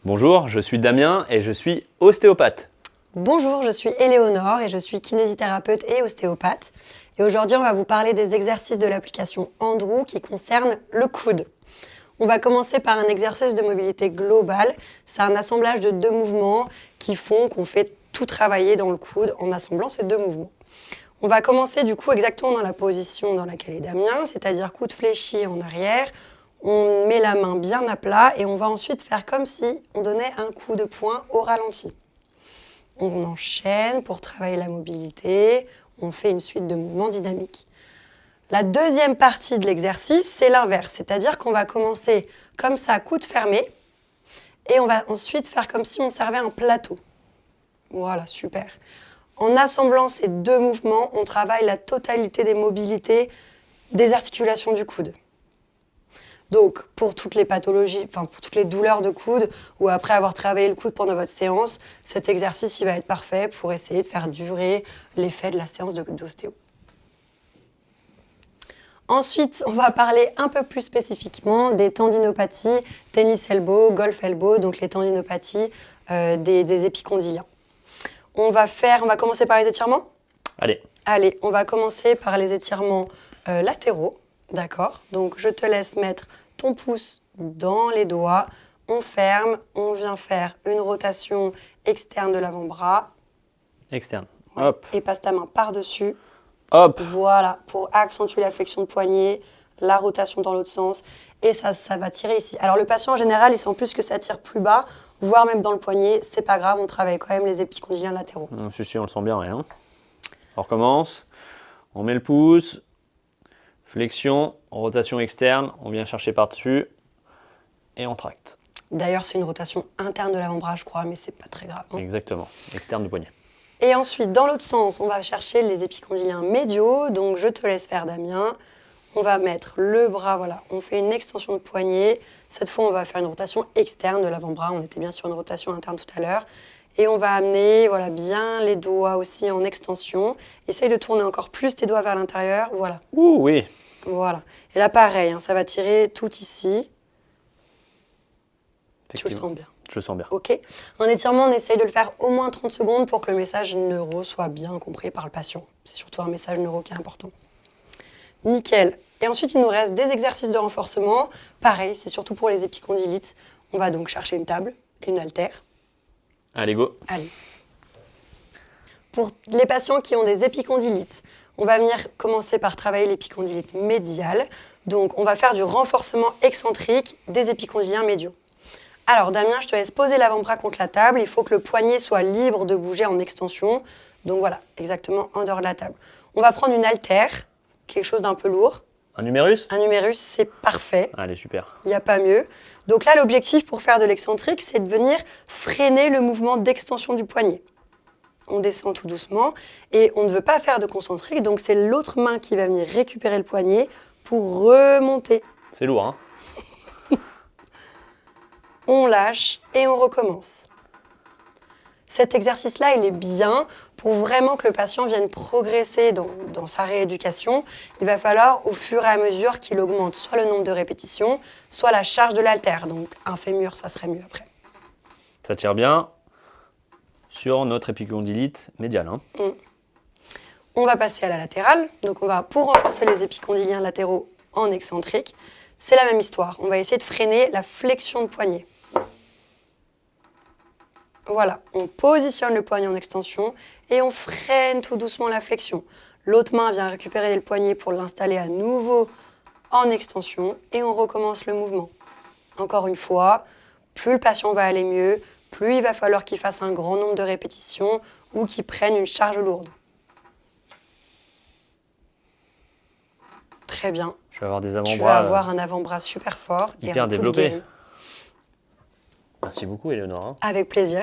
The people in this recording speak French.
Bonjour, je suis Damien et je suis ostéopathe. Bonjour, je suis Éléonore et je suis kinésithérapeute et ostéopathe. Et aujourd'hui, on va vous parler des exercices de l'application Andrew qui concernent le coude. On va commencer par un exercice de mobilité globale. C'est un assemblage de deux mouvements qui font qu'on fait tout travailler dans le coude en assemblant ces deux mouvements. On va commencer du coup exactement dans la position dans laquelle est Damien, c'est-à-dire coude fléchi en arrière. On met la main bien à plat et on va ensuite faire comme si on donnait un coup de poing au ralenti. On enchaîne pour travailler la mobilité, on fait une suite de mouvements dynamiques. La deuxième partie de l'exercice, c'est l'inverse, c'est-à-dire qu'on va commencer comme ça, coude fermé, et on va ensuite faire comme si on servait un plateau. Voilà, super. En assemblant ces deux mouvements, on travaille la totalité des mobilités des articulations du coude. Donc, pour toutes les pathologies, pour toutes les douleurs de coude, ou après avoir travaillé le coude pendant votre séance, cet exercice il va être parfait pour essayer de faire durer l'effet de la séance d'ostéo. Ensuite, on va parler un peu plus spécifiquement des tendinopathies, tennis elbow, golf elbow, donc les tendinopathies des épicondyliens. On va commencer par les étirements. Allez, on va commencer par les étirements latéraux. D'accord, donc je te laisse mettre ton pouce dans les doigts, on ferme, on vient faire une rotation externe de l'avant-bras. Externe, Ouais. hop. Et passe ta main par-dessus. Hop. Voilà, pour accentuer la flexion de poignet, la rotation dans l'autre sens. Et ça va tirer ici. Alors le patient en général, il sent plus que ça tire plus bas, voire même dans le poignet. C'est pas grave, on travaille quand même les épicondyliens latéraux. Si, on le sent bien, rien. On recommence, on met le pouce. Flexion, rotation externe, on vient chercher par-dessus et on tracte. D'ailleurs, c'est une rotation interne de l'avant-bras, je crois, mais c'est pas très grave. Exactement, externe du poignet. Et ensuite, dans l'autre sens, on va chercher les épicondyliens médiaux. Donc, je te laisse faire, Damien. On va mettre le bras, voilà, on fait une extension de poignet. Cette fois, on va faire une rotation externe de l'avant-bras. On était bien sur une rotation interne tout à l'heure. Et on va amener voilà, bien les doigts aussi en extension. Essaye de tourner encore plus tes doigts vers l'intérieur. Voilà. Ouh, oui. Voilà. Et là, pareil, ça va tirer tout ici. Tu le sens bien. Je le sens bien. Ok. En étirement, on essaye de le faire au moins 30 secondes pour que le message neuro soit bien compris par le patient. C'est surtout un message neuro qui est important. Nickel. Et ensuite, il nous reste des exercices de renforcement. Pareil, c'est surtout pour les épicondylites. On va donc chercher une table et une haltère. Allez, go. Allez. Pour les patients qui ont des épicondylites, on va venir commencer par travailler l'épicondylite médiale. Donc, on va faire du renforcement excentrique des épicondyliens médiaux. Alors, Damien, je te laisse poser l'avant-bras contre la table. Il faut que le poignet soit libre de bouger en extension. Donc voilà, exactement en dehors de la table. On va prendre une haltère, quelque chose d'un peu lourd. Un numérus? Un numérus, c'est parfait. Allez, super. Il n'y a pas mieux. Donc là, l'objectif pour faire de l'excentrique, c'est de venir freiner le mouvement d'extension du poignet. On descend tout doucement et on ne veut pas faire de concentrique, donc c'est l'autre main qui va venir récupérer le poignet pour remonter. C'est lourd, hein? On lâche et on recommence. Cet exercice-là, il est bien pour vraiment que le patient vienne progresser dans sa rééducation. Il va falloir, au fur et à mesure qu'il augmente soit le nombre de répétitions, soit la charge de l'haltère. Donc un fémur, ça serait mieux après. Ça tire bien sur notre épicondylite médiale. Hein. On va passer à la latérale. Donc on va, pour renforcer les épicondyliens latéraux en excentrique, c'est la même histoire. On va essayer de freiner la flexion de poignet. Voilà, on positionne le poignet en extension et on freine tout doucement la flexion. L'autre main vient récupérer le poignet pour l'installer à nouveau en extension et on recommence le mouvement. Encore une fois, plus le patient va aller mieux, plus il va falloir qu'il fasse un grand nombre de répétitions ou qu'il prenne une charge lourde. Très bien. Je vais avoir des avant-bras. Tu vas avoir un avant-bras super fort hyper et un coude développé. guéri. Merci beaucoup, Éléonore. Avec plaisir.